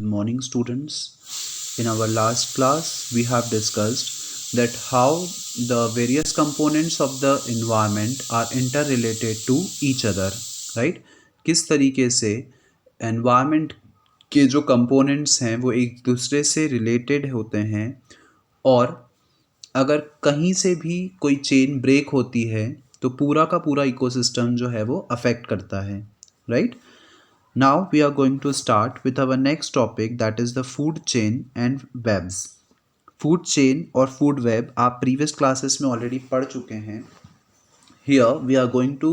Good morning, students. In our last class, we have discussed that how the various components of the environment are interrelated to each other, right? किस तरीके से environment के जो components हैं वो एक दूसरे से related होते हैं और अगर कहीं से भी कोई चेन ब्रेक होती है तो पूरा का पूरा इकोसिस्टम जो है वो अफेक्ट करता है, right? Now we are going to start with our next topic, that is the food chain and webs. Food chain और food web आप previous classes में already पढ़ चुके हैं. Here we are going to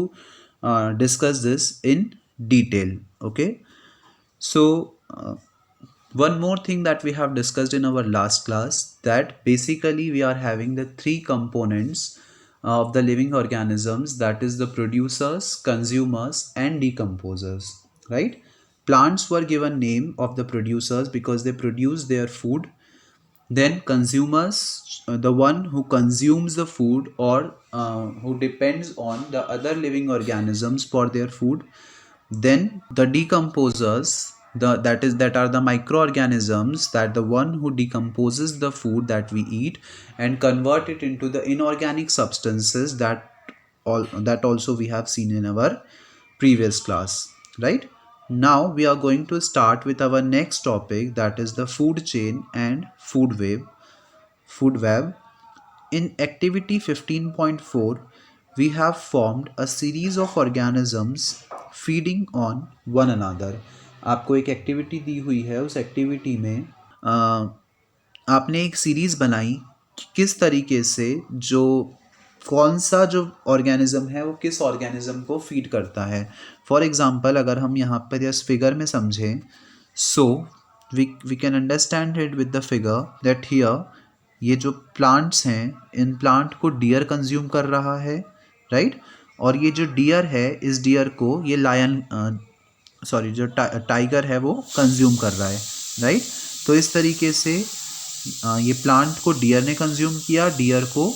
discuss this in detail. Okay. So one more thing that we have discussed in our last class, that basically we are having the three components of the living organisms, that is the producers, consumers and decomposers, right? Plants were given name of the producers because they produce their food. Then consumers, the one who consumes the food or who depends on the other living organisms for their food. Then the decomposers, that are the microorganisms, that the one who decomposes the food that we eat and convert it into the inorganic substances that also we have seen in our previous class, right? Now we are going to start with our next topic, that is the food chain and food web. In activity 15.4, we have formed a series of organisms feeding on one another. आपको एक activity दी हुई है, उस activity में आपने एक series बनाई कि किस तरीके से जो कौन सा जो ऑर्गेनिज्म है वो किस ऑर्गेनिज्म को फीड करता है. फॉर एग्जांपल अगर हम यहाँ पर इस फिगर में समझें, so we can understand it with the figure that here ये जो प्लांट्स हैं, इन प्लांट को डियर कंज्यूम कर रहा है, राइट? और ये जो डियर है, इस डियर को ये लायन जो टाइगर है वो कंज्यूम कर रहा है, राइट? तो इस तरीके से ये प्लांट को डियर ने कंज्यूम किया, डियर को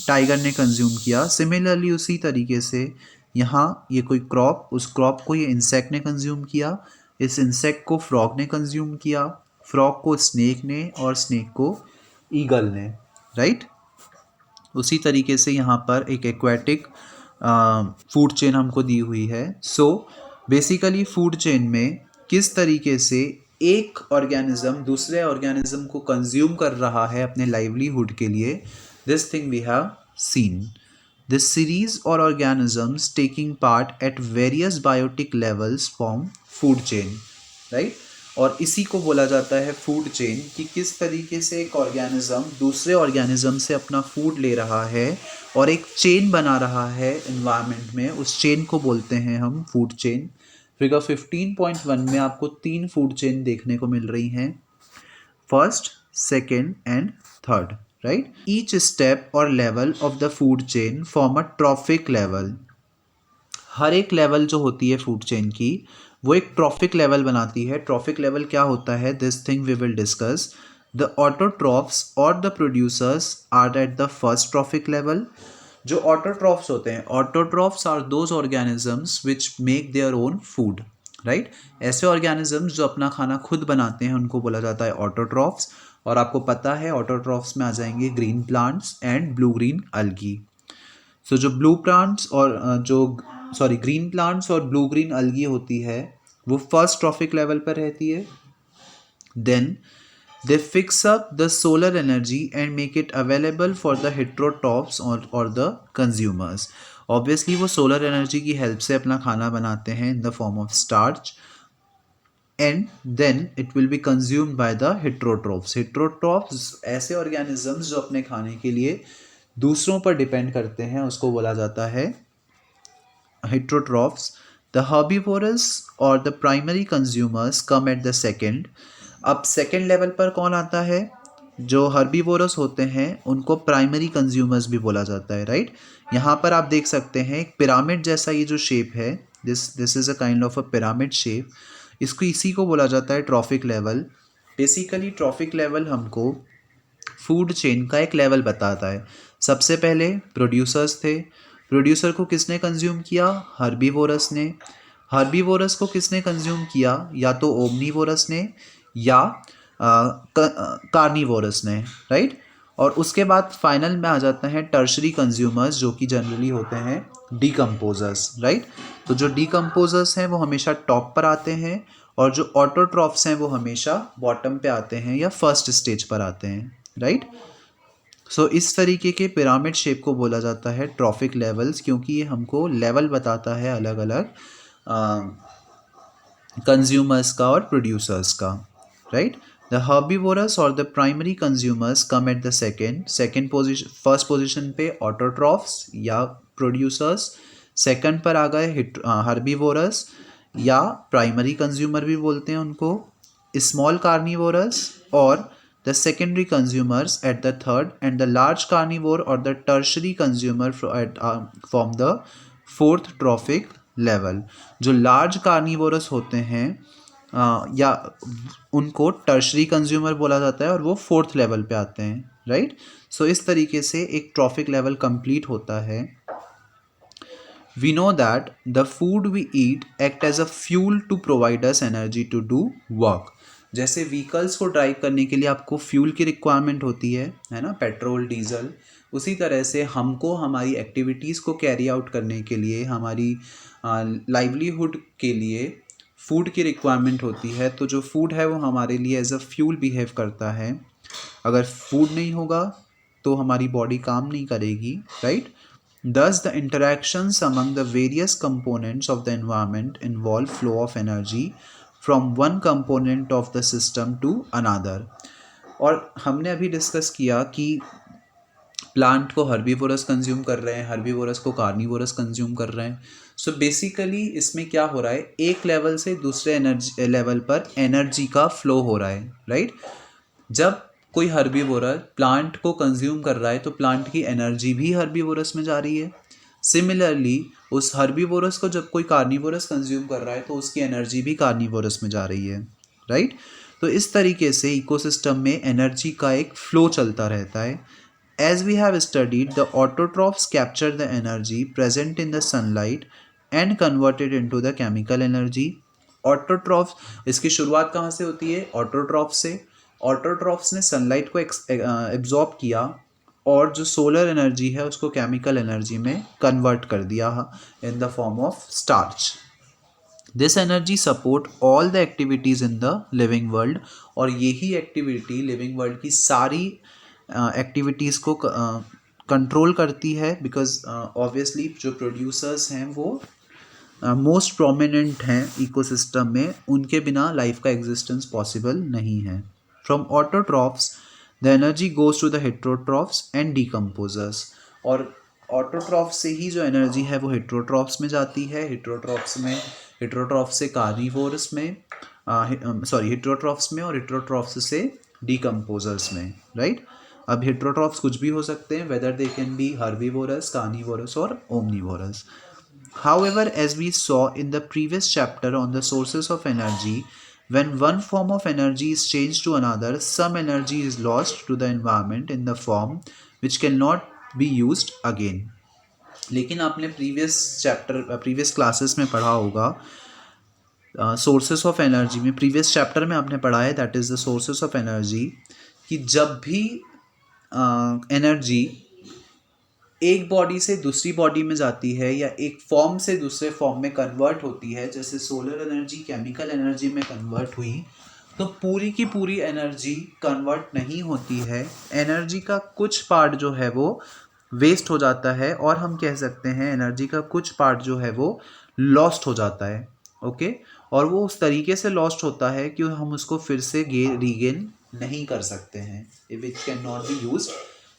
टाइगर ने कंज्यूम किया. सिमिलरली उसी तरीके से यहाँ ये कोई क्रॉप, उस क्रॉप को ये इंसेक्ट ने कंज्यूम किया, इस इंसेक्ट को फ्रॉग ने कंज्यूम किया, फ्रॉग को स्नेक ने और स्नेक को ईगल ने, राइट? उसी तरीके से यहाँ पर एक एक्वेटिक फूड चेन हमको दी हुई है. सो बेसिकली फूड चेन में किस तरीके से एक ऑर्गेनिज्म दूसरे ऑर्गेनिज्म को कंज्यूम कर रहा है अपने लाइवलीहुड के लिए, this thing we have seen. This series और organisms taking part at various biotic levels form food chain, right? और इसी को बोला जाता है फूड चेन, कि किस तरीके से एक ऑर्गेनिज्म दूसरे ऑर्गेनिज्म से अपना फूड ले रहा है और एक चेन बना रहा है एनवायरनमेंट में, उस चेन को बोलते हैं हम फूड चेन. फिगर 15.1 में आपको तीन फूड चेन देखने को मिल रही हैं, first, second and third, right? Each step और level of the food chain form a trophic level. हर एक लेवल जो होती है फूड चेन की वो एक ट्रॉफिक लेवल बनाती है. ट्रॉफिक लेवल क्या होता है, this thing we will discuss. The autotrophs और the producers are at the first trophic level. जो ऑटोट्रॉफ्स होते हैं, autotrophs are those organisms which make their own food, right? ऐसे ऑर्गेनिजम्स जो अपना खाना खुद बनाते हैं उनको बोला जाता है ऑटोट्रॉफ्स. और आपको पता है ऑटोट्रॉफ्स में आ जाएंगे green plants and blue green algae. So जो ब्लू प्लांट्स और ग्रीन प्लांट्स और ब्लू ग्रीन अलगी होती है वो फर्स्ट ट्रॉफिक लेवल पर रहती है. Then they fix up the solar energy and make it available for the heterotrophs और द कंज्यूमर्स. ऑब्वियसली वो सोलर एनर्जी की हेल्प से अपना खाना बनाते हैं in the form of starch, and then it will be consumed by the heterotrophs. Heterotrophs ऐसे organisms जो अपने खाने के लिए दूसरों पर डिपेंड करते हैं, उसको बोला जाता है हेट्रोट्रॉफ्स. द हर्बीवोरस और the primary consumers come at the second. अब सेकेंड लेवल पर कौन आता है? जो हर्बीवोरस होते हैं उनको प्राइमरी कंज्यूमर्स भी बोला जाता है, राइट? यहाँ पर आप देख सकते हैं एक पिरामिड जैसा ये जो शेप है, this is a kind of a pyramid shape. इसी को बोला जाता है trophic level. Basically trophic level हमको फूड चेन का एक लेवल बताता है. सबसे पहले प्रोड्यूसर्स थे. प्रोड्यूसर को किसने कंज्यूम किया? हर्बीवोरस ने. हर्बीवोरस को किसने कंज्यूम किया? या तो ओमनीवोरस ने या कार्निवोरस ने, राइट। और उसके बाद फाइनल में आ जाते हैं टर्शरी कंज्यूमर्स, जो कि जनरली होते हैं डीकम्पोजर्स, राइट। तो जो डीकम्पोजर्स हैं वो हमेशा टॉप पर आते हैं, और जो ऑटोट्रॉफ्स हैं वो हमेशा बॉटम पे आते हैं या फर्स्ट स्टेज पर आते हैं, राइट। सो इस तरीके के पिरामिड शेप को बोला जाता है ट्रॉफिक लेवल्स, क्योंकि ये हमको लेवल बताता है अलग अलग कंज्यूमर्स का और प्रोड्यूसर्स का, राइट। द हर्बीवोरस और the primary consumers come at the second position, first position पे ऑटोट्रॉफ्स या प्रोड्यूसर्स, सेकंड पर आ गए हर्बीवोरस या प्राइमरी कंज्यूमर भी बोलते हैं उनको, स्मॉल कार्निवोरस, और the secondary consumers at the third, and the large carnivore और the tertiary consumer from the fourth trophic level. जो लार्ज कार्निवोरस होते हैं या उनको टर्शरी कंज्यूमर बोला जाता है, और वो फोर्थ लेवल पे आते हैं, राइट। सो इस तरीके से एक ट्रॉफिक लेवल कंप्लीट होता है। We know that the food we eat act as a fuel to provide us energy to do work. जैसे व्हीकल्स को ड्राइव करने के लिए आपको फ्यूल की रिक्वायरमेंट होती है ना, पेट्रोल डीजल, उसी तरह से हमको हमारी एक्टिविटीज़ को कैरी आउट करने के लिए, हमारी लाइवलीहुड के लिए फूड की रिक्वायरमेंट होती है। तो जो फूड है वो हमारे लिए एज अ फ्यूल बिहेव करता है। अगर फूड नहीं होगा तो हमारी बॉडी काम नहीं करेगी, right. Thus, the interactions among the various components of the environment involve flow of energy from one component of the system to another. और हमने अभी डिस्कस किया कि प्लांट को हर्बीवोरस कंज्यूम कर रहे हैं, हर्बीवोरस को कार्निवोरस कंज्यूम कर रहे हैं। सो बेसिकली इसमें क्या हो रहा है, एक लेवल से दूसरे एनर्जी लेवल पर एनर्जी का फ्लो हो रहा है, राइट। जब कोई हर्बीवोरस प्लांट को कंज्यूम कर रहा है तो प्लांट की एनर्जी भी हर्बीवोरस में जा रही है। सिमिलरली उस हर्बीवोरस को जब कोई कार्निवोरस कंज्यूम कर रहा है तो उसकी एनर्जी भी कार्निवोरस में जा रही है, राइट। तो इस तरीके से इकोसिस्टम में एनर्जी का एक फ्लो चलता रहता है। As we have studied, the autotrophs capture the energy present in the sunlight and convert it into the chemical energy. Autotrophs, इसकी शुरुआत कहाँ से होती है, ऑटोट्रॉफ्स से। ऑटोट्रॉफ्स ने सनलाइट को एब्जॉर्ब किया और जो सोलर एनर्जी है उसको केमिकल एनर्जी में कन्वर्ट कर दिया इन the form of starch. This energy support all the activities in the living world, और यही एक्टिविटी लिविंग वर्ल्ड की सारी एक्टिविटीज़ को कंट्रोल करती है, बिकॉज ऑब्वियसली जो प्रोड्यूसर्स हैं वो मोस्ट प्रोमिनेंट हैं इकोसिस्टम में, उनके बिना लाइफ का एग्जिस्टेंस पॉसिबल नहीं है। From autotrophs the energy goes to the heterotrophs and decomposers, और ऑटोट्रॉफ्स से ही जो एनर्जी है वो हेट्रोट्रॉफ्स में जाती है, हेट्रोट्रॉफ्स से कार्निवोरस में, हेट्रोट्रॉफ्स में, और हेट्रोट्रॉफ्स से डीकम्पोजर्स में, राइट। अब हेट्रोट्रॉफ्स कुछ भी हो सकते हैं, whether they can be herbivorous, carnivorous और omnivorous. However, as we saw in the previous chapter on the sources of energy, when one form of energy is changed to another, some energy is lost to the environment in the form which cannot be used again. लेकिन आपने previous classes में पढ़ा होगा, sources of energy में, previous chapter में आपने पढ़ा है, that is the sources of energy, कि जब भी एनर्जी एक बॉडी से दूसरी बॉडी में जाती है या एक फॉर्म से दूसरे फॉर्म में कन्वर्ट होती है, जैसे सोलर एनर्जी केमिकल एनर्जी में कन्वर्ट हुई, तो पूरी की पूरी एनर्जी कन्वर्ट नहीं होती है। एनर्जी का कुछ पार्ट जो है वो वेस्ट हो जाता है, और हम कह सकते हैं एनर्जी का कुछ पार्ट जो है वो लॉस्ट हो जाता है, ओके। और वो उस तरीके से लॉस्ट होता है कि हम उसको फिर से रीगेन नहीं कर सकते हैं, which can not be used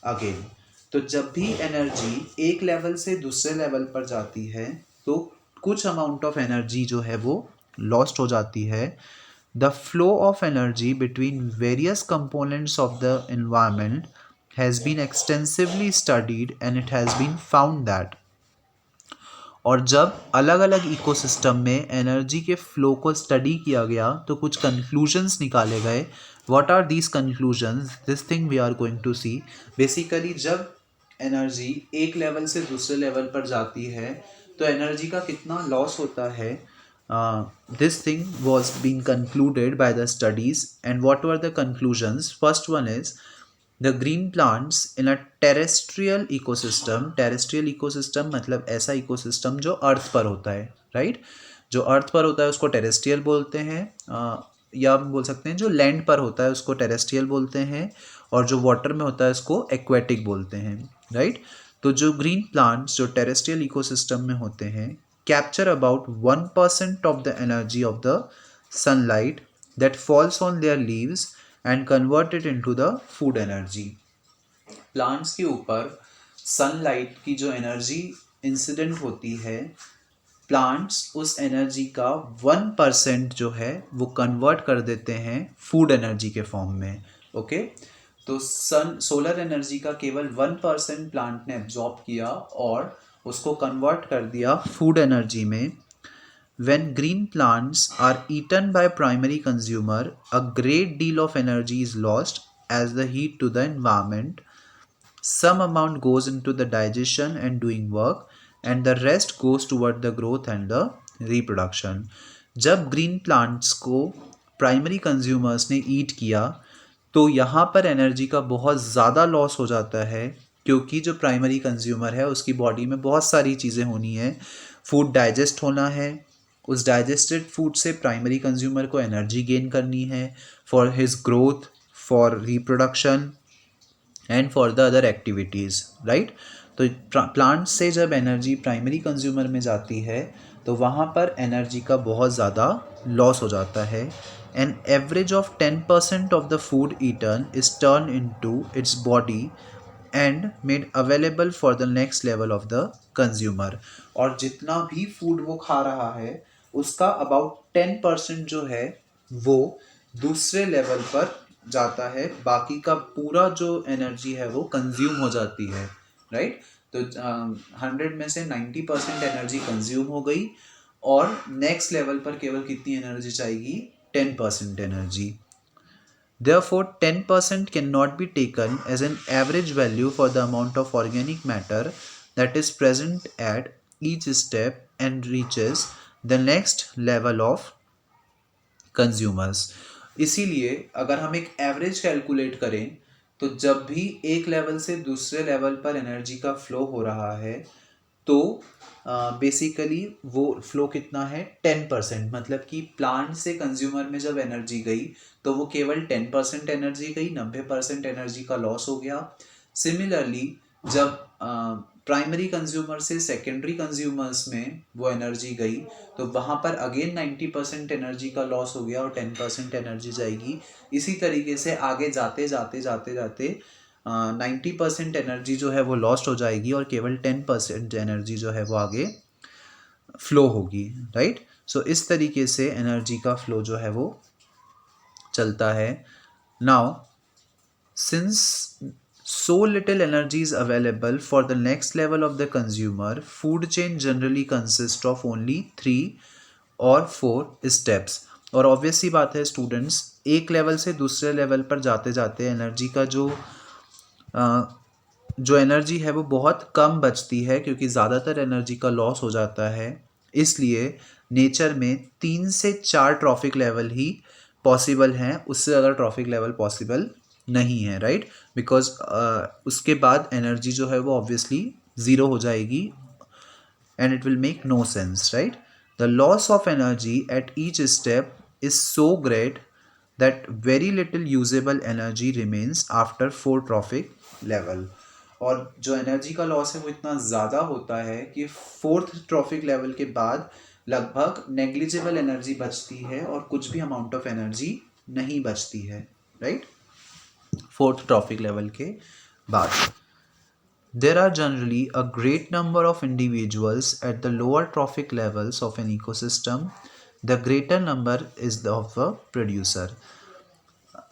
again. तो जब भी एनर्जी एक लेवल से दूसरे लेवल पर जाती है तो कुछ अमाउंट ऑफ एनर्जी जो है वो लॉस्ट हो जाती है। The flow of energy between various components of the environment has been extensively studied and it has been found that, और जब अलग अलग इकोसिस्टम में एनर्जी के फ्लो को स्टडी किया गया तो कुछ कंक्लूजन्स निकाले गए। What are these conclusions, this thing we are going to see. Basically जब एनर्जी एक लेवल से दूसरे लेवल पर जाती है तो एनर्जी का कितना लॉस होता है, this thing was being concluded by the studies. And what were the conclusions? First one is the green plants in a terrestrial ecosystem मतलब ऐसा ecosystem जो अर्थ पर होता है, राइट? जो अर्थ पर होता है उसको टेरेस्ट्रियल बोलते हैं, या हम बोल सकते हैं जो लैंड पर होता है उसको टेरेस्ट्रियल बोलते हैं, और जो वाटर में होता है उसको एक्वेटिक बोलते हैं, राइट? तो जो ग्रीन प्लांट्स जो टेरेस्ट्रियल इकोसिस्टम में होते हैं capture about 1% of the energy of the sunlight that falls on their leaves and convert it into the food energy. Plants के ऊपर सनलाइट की जो एनर्जी इंसिडेंट होती है, प्लांट्स उस एनर्जी का 1% जो है वो कन्वर्ट कर देते हैं फूड एनर्जी के फॉर्म में। ओके, तो सोलर एनर्जी का केवल 1% प्लांट ने एब्जॉर्ब किया और उसको कन्वर्ट कर दिया फूड एनर्जी में। When green plants are eaten by primary consumer, a great deal of energy is lost as the heat to the environment. Some amount goes into the digestion and doing work, and the rest goes toward the growth and the reproduction. जब green plants को primary consumers ने eat किया तो यहाँ पर energy का बहुत ज़्यादा लॉस हो जाता है, क्योंकि जो प्राइमरी कंज्यूमर है उसकी बॉडी में बहुत सारी चीज़ें होनी है, फूड डाइजेस्ट होना है, उस डाइजेस्टेड फूड से प्राइमरी कंज्यूमर को एनर्जी गेन करनी है for his growth, for reproduction and for the other activities, right? तो प्लांट से जब एनर्जी प्राइमरी कंज्यूमर में जाती है तो वहाँ पर एनर्जी का बहुत ज़्यादा लॉस हो जाता है। An average of 10% of the food eaten is turned into its body and made available for the next level of the consumer. और जितना भी फूड वो खा रहा है उसका अबाउट 10% जो है वो दूसरे लेवल पर जाता है, बाकी का पूरा जो एनर्जी है वो कंज्यूम हो जाती है, राइट? तो 100 में से 90% एनर्जी कंज्यूम हो गई और नेक्स्ट लेवल पर केवल कितनी एनर्जी चाहिए? 10% energy. Therefore, 10% cannot be taken as an average value for the amount of organic matter that is present at each step and reaches the next level of consumers. इसीलिए अगर हम एक average calculate करें तो जब भी एक लेवल से दूसरे लेवल पर एनर्जी का फ्लो हो रहा है तो बेसिकली वो फ्लो कितना है? 10%। मतलब कि प्लांट से कंज्यूमर में जब एनर्जी गई तो वो केवल 10% एनर्जी गई, 90% एनर्जी का लॉस हो गया। सिमिलरली जब प्राइमरी कंज्यूमर से सेकेंडरी कंज्यूमर्स में वो एनर्जी गई तो वहाँ पर अगेन 90% एनर्जी का लॉस हो गया और 10% एनर्जी जाएगी। इसी तरीके से आगे जाते जाते जाते जाते 90% एनर्जी जो है वो लॉस्ट हो जाएगी और केवल 10% एनर्जी जो है वो आगे फ्लो होगी, राइट? सो इस तरीके से एनर्जी का फ्लो जो है वो चलता है। Now since so little energy is available for the next level of the consumer, food chain generally consists of only 3 or 4 steps. और ऑब्वियस सी बात है स्टूडेंट्स, एक लेवल से दूसरे लेवल पर जाते जाते एनर्जी का जो एनर्जी है वो बहुत कम बचती है, क्योंकि ज़्यादातर एनर्जी का लॉस हो जाता है। इसलिए नेचर में 3 से 4 ट्रॉफिक लेवल ही पॉसिबल हैं, उससे ज़्यादा ट्रॉफिक लेवल पॉसिबल नहीं है, राइट? बिकॉज उसके बाद एनर्जी जो है वो ऑब्वियसली ज़ीरो हो जाएगी and it will make no sense, right? The loss of energy at each step is so great that very little usable energy remains after 4 trophic level. और जो energy का लॉस है वो इतना ज़्यादा होता है कि 4th ट्रॉफिक लेवल के बाद लगभग नेग्लिजिबल एनर्जी बचती है और कुछ भी अमाउंट ऑफ एनर्जी नहीं बचती है, राइट? 4th ट्रॉफिक लेवल के बाद there are generally a great number of individuals at the lower trophic levels of an ecosystem. The greater number is the of a producer.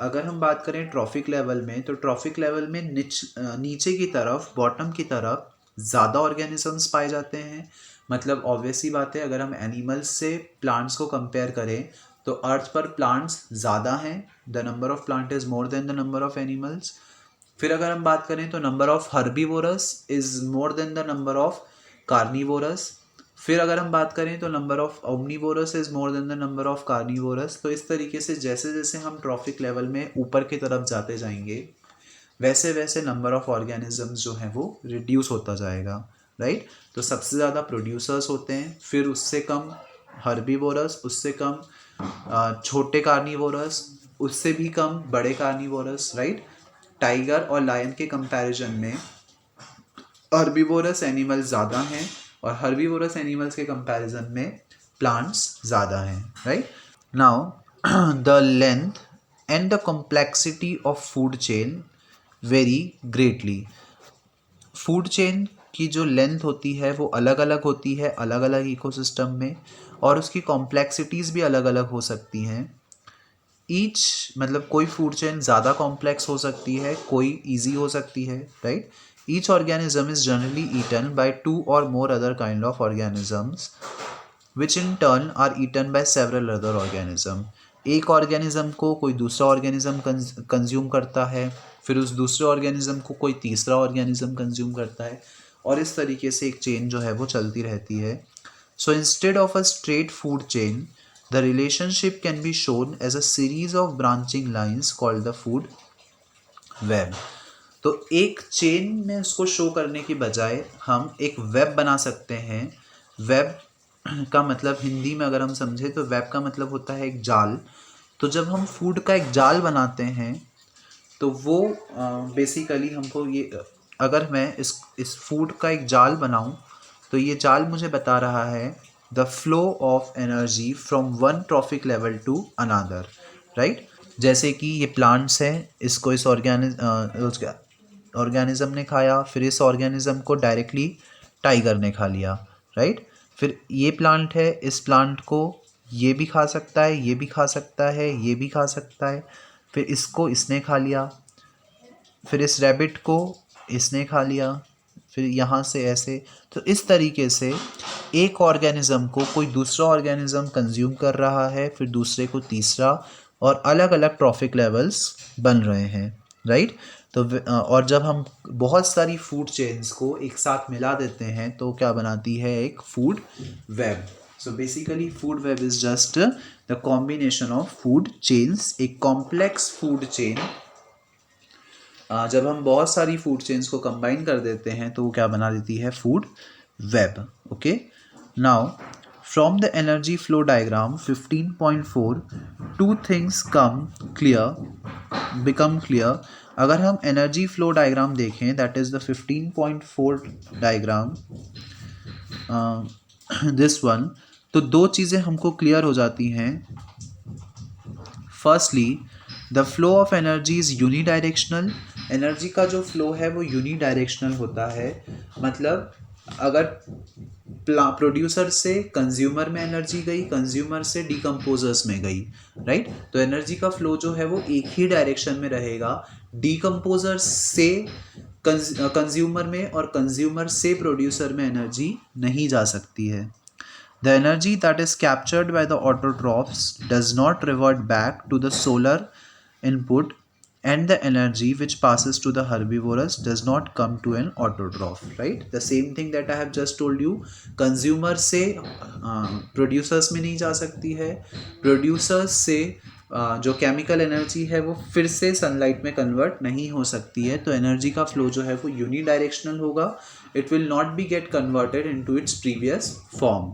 अगर हम बात करें trophic level में तो ट्रॉफिक लेवल में नीचे की तरफ, बॉटम की तरफ ज़्यादा ऑर्गेनिजम्स पाए जाते हैं। मतलब ऑब्वियस ही बात है, अगर हम एनिमल्स से प्लांट्स को कंपेयर करें तो अर्थ पर प्लांट्स ज़्यादा हैं, the number of plant is more than the number of animals. फिर अगर हम बात करें तो number of herbivorous is more than the number of carnivorous. फिर अगर हम बात करें तो number of omnivorous is more than the number of carnivorous. तो इस तरीके से जैसे जैसे हम ट्रॉफिक लेवल में ऊपर की तरफ जाते जाएंगे वैसे वैसे नंबर ऑफ ऑर्गेनिजम्स जो हैं वो रिड्यूस होता जाएगा, राइट। तो सबसे ज़्यादा प्रोड्यूसर्स होते हैं, फिर उससे कम हर्बीवोरस, उससे कम छोटे कार्निवोरस, उससे भी कम बड़े कार्निवोरस, राइट। टाइगर और लायन के कंपैरिजन में हर्बीवोरस एनिमल्स ज़्यादा हैं और हर्बीवोरस एनिमल्स के कंपैरिजन में प्लांट्स ज़्यादा हैं, right. Now the length and the complexity of food chain very greatly. Food chain की जो लेंथ होती है वो अलग अलग होती है अलग अलग इकोसिस्टम में, और उसकी कॉम्प्लेक्सिटीज़ भी अलग अलग हो सकती हैं। ईच मतलब कोई फूड चेन ज़्यादा कॉम्प्लेक्स हो सकती है, कोई ईजी हो सकती है, right. Each organism is generally eaten by 2 or more other kind of organisms which in turn are eaten by several other organism. एक ऑर्गेनिज्म को कोई दूसरा ऑर्गेनिज्म कंज्यूम करता है, फिर उस दूसरे ऑर्गेनिज्म को कोई तीसरा ऑर्गेनिज्म कंज्यूम करता है, और इस तरीके से एक चेन जो है वो चलती रहती है। So instead of a straight food chain the relationship can be shown as a series of branching lines called the food web. तो एक चेन में उसको शो करने की बजाय हम एक वेब बना सकते हैं। वेब का मतलब हिंदी में अगर हम समझे तो वेब का मतलब होता है एक जाल। तो जब हम फूड का एक जाल बनाते हैं तो वो बेसिकली हमको ये, अगर मैं इस फूड का एक जाल बनाऊं तो ये जाल मुझे बता रहा है the flow of energy from one trophic level to another, right. जैसे कि ये प्लांट्स है, इसको इस ऑर्गेनिज्म ने खाया, फिर इस ऑर्गेनिज्म को डायरेक्टली टाइगर ने खा लिया, राइट। फिर ये प्लांट है, इस प्लांट को ये भी खा सकता है, ये भी खा सकता है, ये भी खा सकता है, फिर इसको इसने खा लिया, फिर इस रैबिट को इसने खा लिया, फिर यहाँ से ऐसे। तो इस तरीके से एक ऑर्गेनिज्म को कोई दूसरा ऑर्गेनिज्म कंज्यूम कर रहा है, फिर दूसरे को तीसरा, और अलग अलग ट्रॉफिक लेवल्स बन रहे हैं, राइट। तो और जब हम बहुत सारी फूड चेन्स को एक साथ मिला देते हैं तो क्या बनाती है, एक food web. So basically food web is just the combination of food chains, एक कॉम्प्लेक्स फूड चेन। जब हम बहुत सारी फूड चेन्स को कंबाइन कर देते हैं तो वो क्या बना देती है, food web. Okay, now from the energy flow diagram 15.4 two things become clear. अगर हम एनर्जी फ्लो डायग्राम देखें, that is the 15.4 diagram, this one, तो दो चीज़ें हमको क्लियर हो जाती हैं। Firstly the flow of energy is unidirectional. Energy का जो फ्लो है वो यूनिडायरेक्शनल होता है, मतलब अगर प्रोड्यूसर से कंज्यूमर में एनर्जी गई, कंज्यूमर से डिकम्पोजर्स में गई, राइट। तो एनर्जी का फ्लो जो है वो एक ही डायरेक्शन में रहेगा, डिकम्पोजर से कंज्यूमर में और कंज्यूमर से प्रोड्यूसर में एनर्जी नहीं जा सकती है। The energy that is captured by the autotrophs does not revert back to the solar input, and the energy which passes to the herbivorous does not come to an autotroph, right? The same thing that I have just told you, consumer से producers में नहीं जा सकती है, producers से जो chemical energy है वो फिर से सनलाइट में कन्वर्ट नहीं हो सकती है। तो एनर्जी का फ्लो जो है वो यूनिडायरेक्शनल होगा, it will not be get converted into its previous form.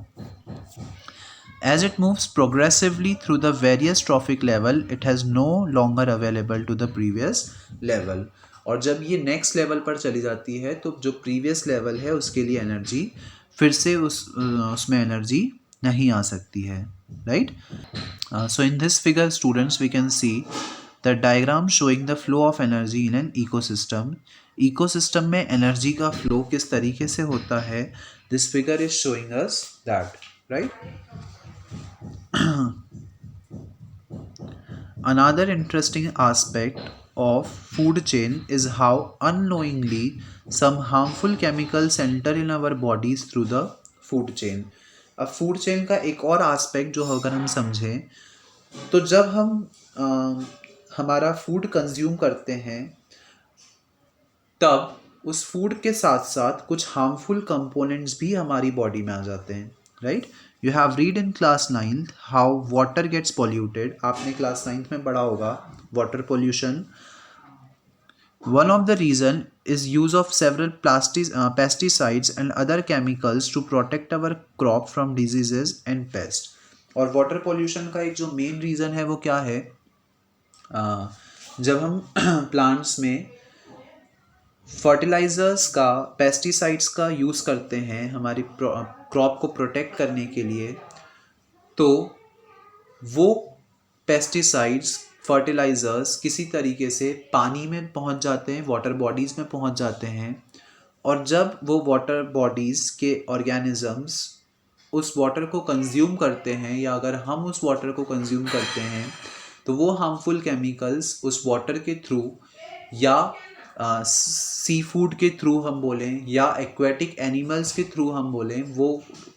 As it moves progressively through the various trophic level, it has no longer available to the previous level. और जब ये next level पर चली जाती है तो जो प्रीवियस लेवल है उसके लिए एनर्जी फिर से उसमें एनर्जी नहीं आ सकती है, right. So in this figure students we can see the diagram showing the flow of energy in an ecosystem. Ecosystem में एनर्जी का फ्लो किस तरीके से होता है, this figure is showing us that, right. Another interesting aspect of food chain is how unknowingly some harmful chemicals enter in our bodies through the food chain. अब food chain का एक और एस्पेक्ट जो अगर हम समझें तो जब हम हमारा फूड कंज्यूम करते हैं तब उस फूड के साथ साथ कुछ हार्मफुल कंपोनेंट्स भी हमारी बॉडी में आ जाते हैं, right. You have read in class 9th how water gets polluted. आपने क्लास 9th में पढ़ा होगा water pollution. One of the reason is use of several pesticides and other chemicals to protect our crop from diseases and pests. और water pollution का एक जो main reason है वो क्या है, जब हम प्लांट्स में फर्टिलाइजर्स का, पेस्टिसाइड्स का यूज़ करते हैं हमारी क्रॉप को प्रोटेक्ट करने के लिए, तो वो पेस्टिसाइड्स, फर्टिलाइज़र्स किसी तरीके से पानी में पहुंच जाते हैं, वाटर बॉडीज़ में पहुंच जाते हैं. और जब वो वाटर बॉडीज़ के ऑर्गेनिजम्स उस वाटर को कंज्यूम करते हैं, या अगर हम उस वाटर को कंज्यूम करते हैं, तो वो हार्मफुल केमिकल्स उस वाटर के थ्रू, या सी फूड के थ्रू हम बोलें, या एक्वेटिक एनिमल्स के थ्रू हम बोलें, वो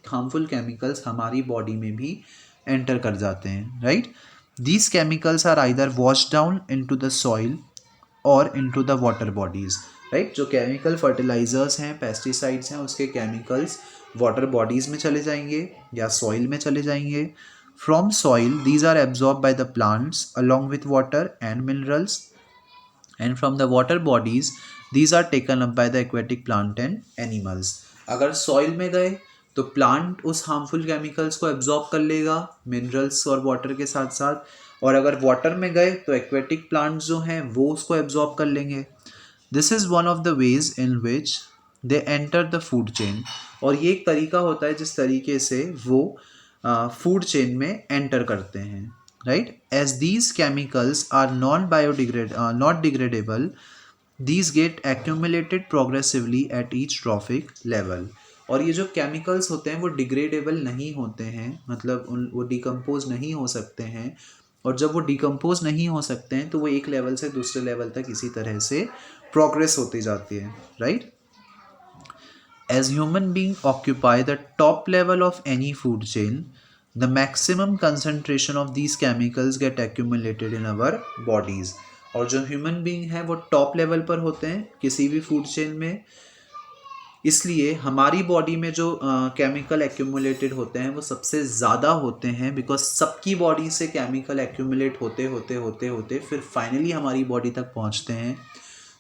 हार्मफुल केमिकल्स हमारी बॉडी में भी एंटर कर जाते हैं. Right. These chemicals are either washed down into the soil or into the water bodies. Right. जो केमिकल फर्टिलाइजर्स हैं, पेस्टिसाइड्स हैं, उसके केमिकल्स वाटर बॉडीज़ में चले जाएंगे या सॉइल में चले जाएंगे. From soil these are absorbed by the plants along with water and minerals, and from the water bodies these are taken up by the aquatic plant and animals. अगर soil में गए तो प्लांट उस harmful chemicals को absorb कर लेगा minerals और water के साथ साथ, और अगर वाटर में गए तो एक्वेटिक प्लांट्स जो हैं वो उसको एब्जॉर्ब कर लेंगे. This is one of the ways in which they enter the food chain. और ये एक तरीका होता है जिस तरीके से वो फूड चेन में एंटर करते हैं. Right. As these chemicals are not degradable, these get accumulated progressively at each trophic level. और ये जो केमिकल्स होते हैं वो डिग्रेडेबल नहीं होते हैं, मतलब वो डिकम्पोज नहीं हो सकते हैं. और जब वो डिकम्पोज नहीं हो सकते हैं तो वो एक लेवल से दूसरे लेवल तक इसी तरह से प्रोग्रेस होती जाती है. Right. As human beings occupy the top level of any food chain, the maximum concentration of these chemicals get accumulated in our bodies. और जो ह्यूमन बीइंग है वो टॉप लेवल पर होते हैं किसी भी फूड चेन में, इसलिए हमारी बॉडी में जो केमिकल एक्यूमुलेटेड होते हैं वो सबसे ज़्यादा होते हैं, बिकॉज सबकी बॉडी से केमिकल एक्यूमुलेट होते होते होते होते फिर फाइनली हमारी बॉडी तक पहुंचते हैं.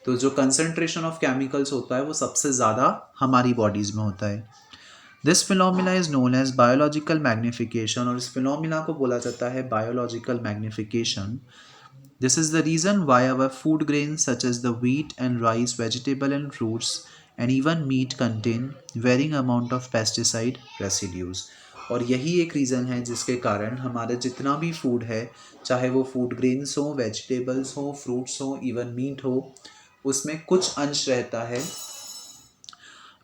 तो जो कंसंट्रेशन ऑफ केमिकल्स होता है वो सबसे ज़्यादा हमारी बॉडीज़ में होता है. This phenomena is known as biological magnification. और इस फिनोमिना को बोला जाता है biological magnification. This is the reason why our food grains such as the wheat and rice, vegetable and fruits and even meat contain varying amount of pesticide residues. और यही एक reason है जिसके कारण हमारा जितना भी फूड है, चाहे वो फूड ग्रेन्स हो, वेजिटेबल्स हो, फ्रूट्स हो, इवन मीट हो, उसमें कुछ अंश रहता है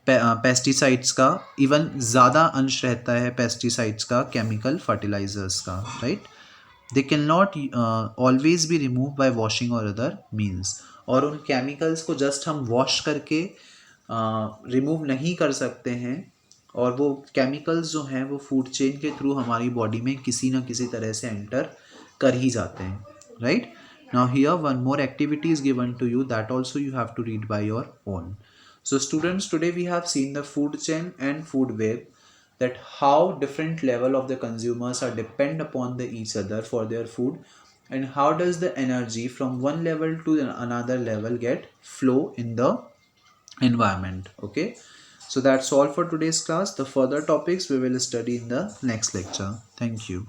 पेस्टिसाइड्स का, इवन ज़्यादा अंश रहता है पेस्टिसाइड्स का, केमिकल फर्टिलाइजर्स का. Right. They cannot always be removed by washing or other means. और उन केमिकल्स को जस्ट हम वॉश करके रिमूव नहीं कर सकते हैं, और वो केमिकल्स जो हैं वो फूड चेन के थ्रू हमारी बॉडी में किसी ना किसी तरह से एंटर कर ही जाते हैं. Right. Now here one more activity is given to you, that also you have to read by your own. So students, today we have seen the food chain and food web, that how different level of the consumers are depend upon the each other for their food, and how does the energy from one level to another level get flow in the environment. Okay, so that's all for today's class. The further topics we will study in the next lecture. Thank you.